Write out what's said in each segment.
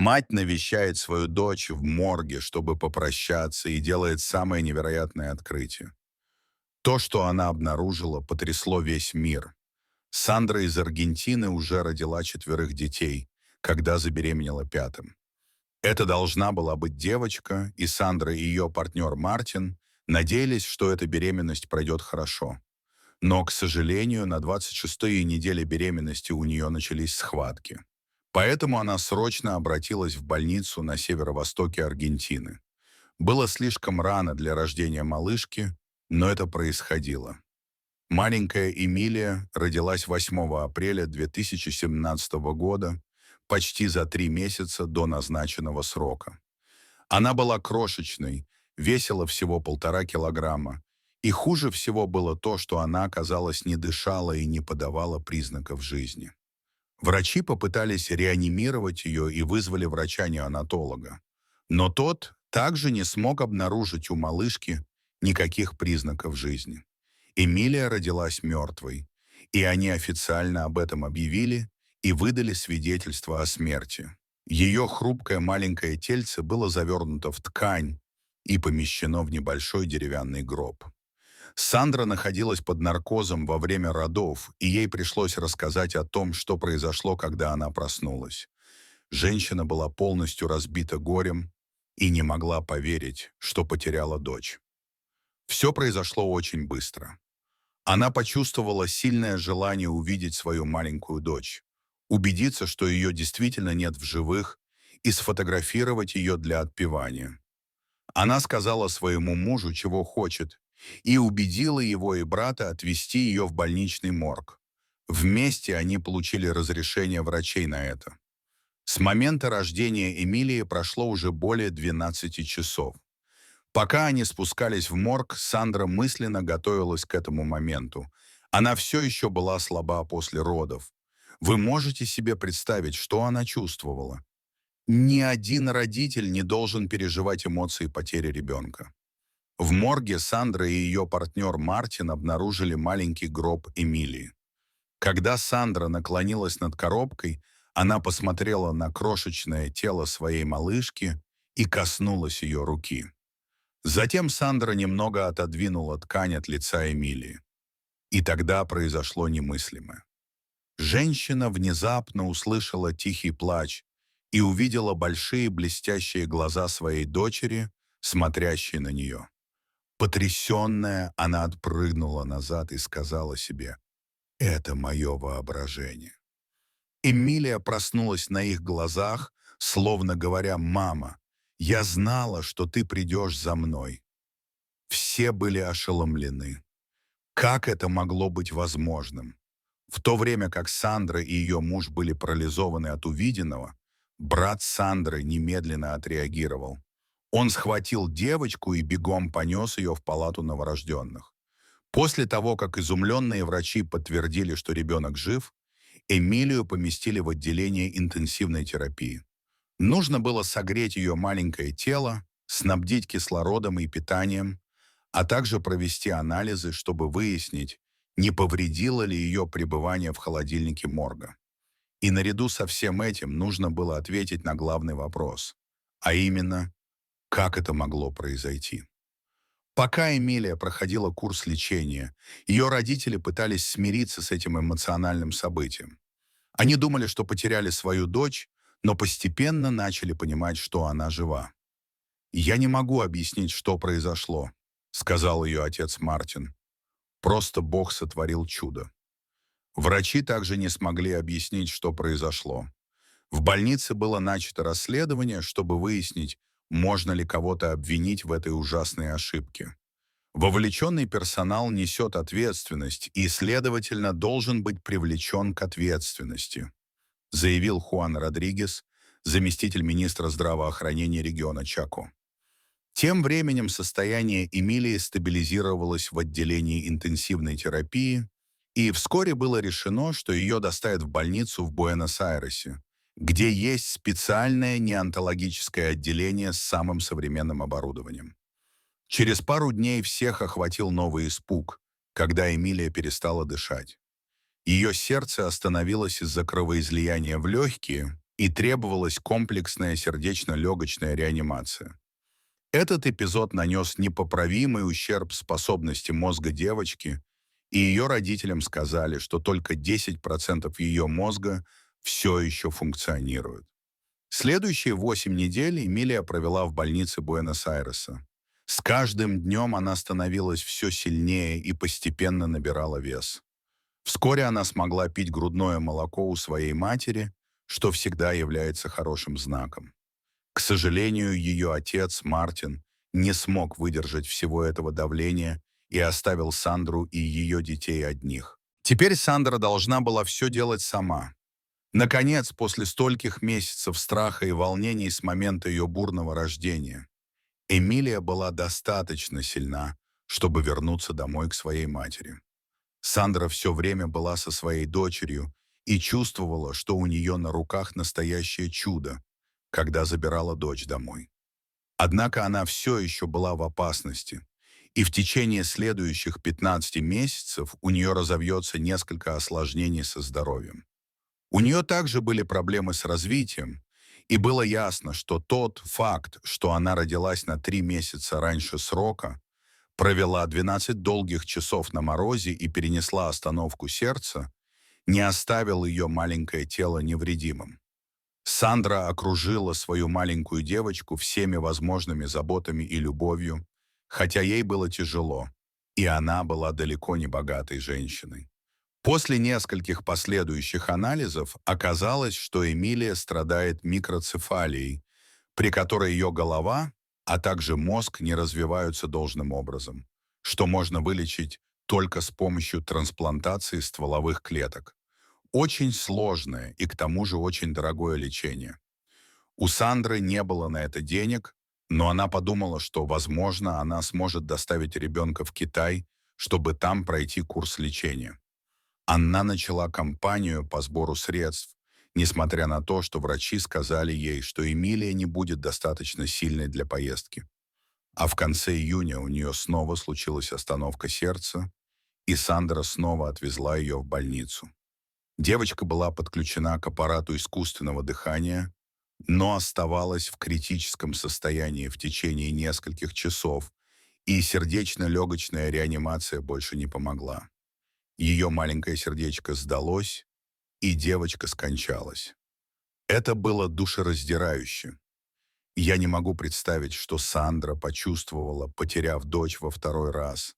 Мать навещает свою дочь в морге, чтобы попрощаться, и делает самое невероятное открытие. То, что она обнаружила, потрясло весь мир. Сандра из Аргентины уже родила 4 детей, когда забеременела 5-м. Это должна была быть девочка, и Сандра и ее партнер Мартин надеялись, что эта беременность пройдет хорошо. Но, к сожалению, на 26-й неделе беременности у нее начались схватки. Поэтому она срочно обратилась в больницу на северо-востоке Аргентины. Было слишком рано для рождения малышки, но это происходило. Маленькая Эмилия родилась 8 апреля 2017 года, почти за 3 месяца до назначенного срока. Она была крошечной, весила всего 1,5 килограмма, и хуже всего было то, что она, казалось, не дышала и не подавала признаков жизни. Врачи попытались реанимировать ее и вызвали врача-неонатолога. Но тот также не смог обнаружить у малышки никаких признаков жизни. Эмилия родилась мертвой, и они официально об этом объявили и выдали свидетельство о смерти. Ее хрупкое маленькое тельце было завернуто в ткань и помещено в небольшой деревянный гроб. Сандра находилась под наркозом во время родов, и ей пришлось рассказать о том, что произошло, когда она проснулась. Женщина была полностью разбита горем и не могла поверить, что потеряла дочь. Все произошло очень быстро. Она почувствовала сильное желание увидеть свою маленькую дочь, убедиться, что ее действительно нет в живых, и сфотографировать ее для отпевания. Она сказала своему мужу, чего хочет, и убедила его и брата отвезти ее в больничный морг. Вместе они получили разрешение врачей на это. С момента рождения Эмилии прошло уже более 12 часов. Пока они спускались в морг, Сандра мысленно готовилась к этому моменту. Она все еще была слаба после родов. Вы можете себе представить, что она чувствовала? Ни один родитель не должен переживать эмоции потери ребенка. В морге Сандра и ее партнер Мартин обнаружили маленький гроб Эмилии. Когда Сандра наклонилась над коробкой, она посмотрела на крошечное тело своей малышки и коснулась ее руки. Затем Сандра немного отодвинула ткань от лица Эмилии. И тогда произошло немыслимое. Женщина внезапно услышала тихий плач и увидела большие блестящие глаза своей дочери, смотрящей на нее. Потрясенная, она отпрыгнула назад и сказала себе: «Это мое воображение». Эмилия проснулась на их глазах, словно говоря: «Мама, я знала, что ты придешь за мной». Все были ошеломлены. Как это могло быть возможным? В то время как Сандра и ее муж были парализованы от увиденного, брат Сандры немедленно отреагировал. Он схватил девочку и бегом понес ее в палату новорожденных. После того, как изумленные врачи подтвердили, что ребенок жив, Эмилию поместили в отделение интенсивной терапии. Нужно было согреть ее маленькое тело, снабдить кислородом и питанием, а также провести анализы, чтобы выяснить, не повредило ли ее пребывание в холодильнике морга. И наряду со всем этим нужно было ответить на главный вопрос, а именно, как это могло произойти. Пока Эмилия проходила курс лечения, ее родители пытались смириться с этим эмоциональным событием. Они думали, что потеряли свою дочь, но постепенно начали понимать, что она жива. «Я не могу объяснить, что произошло», — сказал ее отец Мартин. «Просто Бог сотворил чудо». Врачи также не смогли объяснить, что произошло. В больнице было начато расследование, чтобы выяснить, можно ли кого-то обвинить в этой ужасной ошибке. Вовлеченный персонал несет ответственность и, следовательно, должен быть привлечен к ответственности, заявил Хуан Родригес, заместитель министра здравоохранения региона Чако. Тем временем состояние Эмилии стабилизировалось в отделении интенсивной терапии, и вскоре было решено, что ее доставят в больницу в Буэнос-Айресе, где есть специальное неонтологическое отделение с самым современным оборудованием. Через пару дней всех охватил новый испуг, когда Эмилия перестала дышать. Ее сердце остановилось из-за кровоизлияния в легкие, и требовалась комплексная сердечно-легочная реанимация. Этот эпизод нанес непоправимый ущерб способности мозга девочки, и ее родителям сказали, что только 10% ее мозга все еще функционирует. Следующие 8 недель Эмилия провела в больнице Буэнос-Айреса. С каждым днем она становилась все сильнее и постепенно набирала вес. Вскоре она смогла пить грудное молоко у своей матери, что всегда является хорошим знаком. К сожалению, ее отец, Мартин, не смог выдержать всего этого давления и оставил Сандру и ее детей одних. Теперь Сандра должна была все делать сама. Наконец, после стольких месяцев страха и волнений с момента ее бурного рождения, Эмилия была достаточно сильна, чтобы вернуться домой к своей матери. Сандра все время была со своей дочерью и чувствовала, что у нее на руках настоящее чудо, когда забирала дочь домой. Однако она все еще была в опасности, и в течение следующих 15 месяцев у нее разовьется несколько осложнений со здоровьем. У нее также были проблемы с развитием, и было ясно, что тот факт, что она родилась на 3 месяца раньше срока, провела 12 долгих часов на морозе и перенесла остановку сердца, не оставил ее маленькое тело невредимым. Сандра окружила свою маленькую девочку всеми возможными заботами и любовью, хотя ей было тяжело, и она была далеко не богатой женщиной. После нескольких последующих анализов оказалось, что Эмилия страдает микроцефалией, при которой ее голова, а также мозг не развиваются должным образом, что можно вылечить только с помощью трансплантации стволовых клеток. Очень сложное и к тому же очень дорогое лечение. У Сандры не было на это денег, но она подумала, что, возможно, она сможет доставить ребенка в Китай, чтобы там пройти курс лечения. Она начала кампанию по сбору средств, несмотря на то, что врачи сказали ей, что Эмилия не будет достаточно сильной для поездки. А в конце июня у нее снова случилась остановка сердца, и Сандра снова отвезла ее в больницу. Девочка была подключена к аппарату искусственного дыхания, но оставалась в критическом состоянии в течение нескольких часов, и сердечно-легочная реанимация больше не помогла. Ее маленькое сердечко сдалось, и девочка скончалась. Это было душераздирающе. Я не могу представить, что Сандра почувствовала, потеряв дочь во второй раз,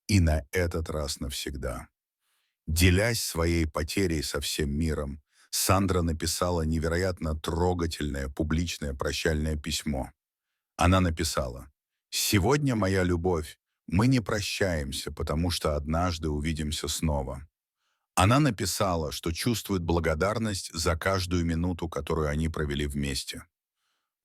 и на этот раз навсегда. Делясь своей потерей со всем миром, Сандра написала невероятно трогательное публичное прощальное письмо. Она написала: «Сегодня, моя любовь, мы не прощаемся, потому что однажды увидимся снова». Она написала, что чувствует благодарность за каждую минуту, которую они провели вместе.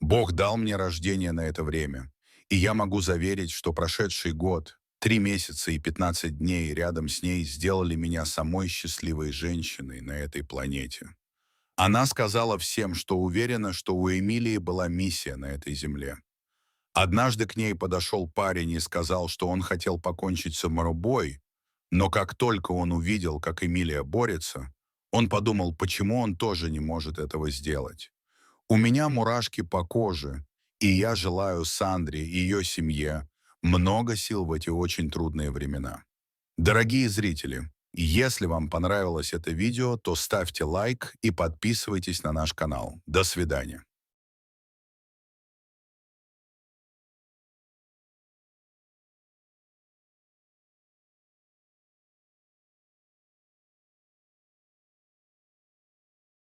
«Бог дал мне рождение на это время, и я могу заверить, что прошедший год, 3 месяца и 15 дней рядом с ней сделали меня самой счастливой женщиной на этой планете». Она сказала всем, что уверена, что у Эмилии была миссия на этой земле. Однажды к ней подошел парень и сказал, что он хотел покончить с самоубой, но как только он увидел, как Эмилия борется, он подумал, почему он тоже не может этого сделать. У меня мурашки по коже, и я желаю Сандре и ее семье много сил в эти очень трудные времена. Дорогие зрители, если вам понравилось это видео, то ставьте лайк и подписывайтесь на наш канал. До свидания.